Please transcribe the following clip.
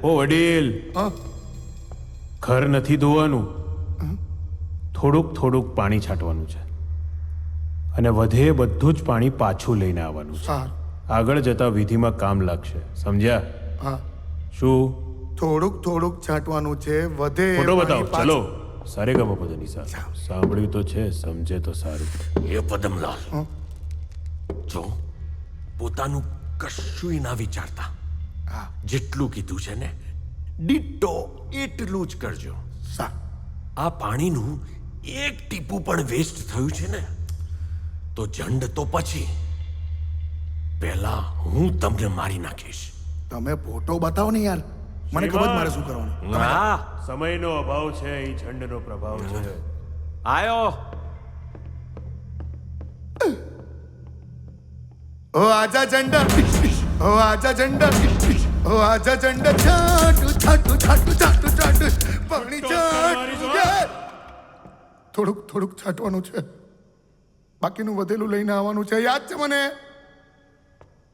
ઓ વડીલ, ઘર નથી ધોવાનું, થોડુંક થોડુંક પાણી છાંટવાનું છે અને વધે બધું જ પાણી પાછું લઈને આવવાનું છે. આગળ જતા વિધિમાં કામ લાગશે, સમજ્યા? હા, શું? થોડુંક થોડુંક છાંટવાનું છે, વધે ફોટો બતાવો. પાણી ચલો, સારે ગમો પદની સાથે સાંભળ્યું તો છે, સમજે તો સારું. એ પદમલાલ, જો પોતાનું કશુંય ના વિચારતા, જેટલું કીધું છે ને ડિટ્ટો એટલું જ કરજો. આ પાણીનું એક ટીપું પણ વેસ્ટ થયું છે ને તો જંડ તો પછી પહેલા હું તમને મારી નાખીશ. તમે ફોટો બતાવો ને યાર, મને ખબર જ મારે શું કરવાનું. હા, સમયનો અભાવ છે, એ ઝંડનો પ્રભાવ છે. આયો. ઓ આજા ઝંડા, ઓ આજા ઝંડા, ઓ આજા ઝંડા, છાટુ છાટુ છાટુ છાટુ છાટુ પાણી છાટુ. થોડુંક થોડુંક છાંટવાનું છે, બાકીનું વધેલું લઈને આવવાનું છે, યાદ છે મને?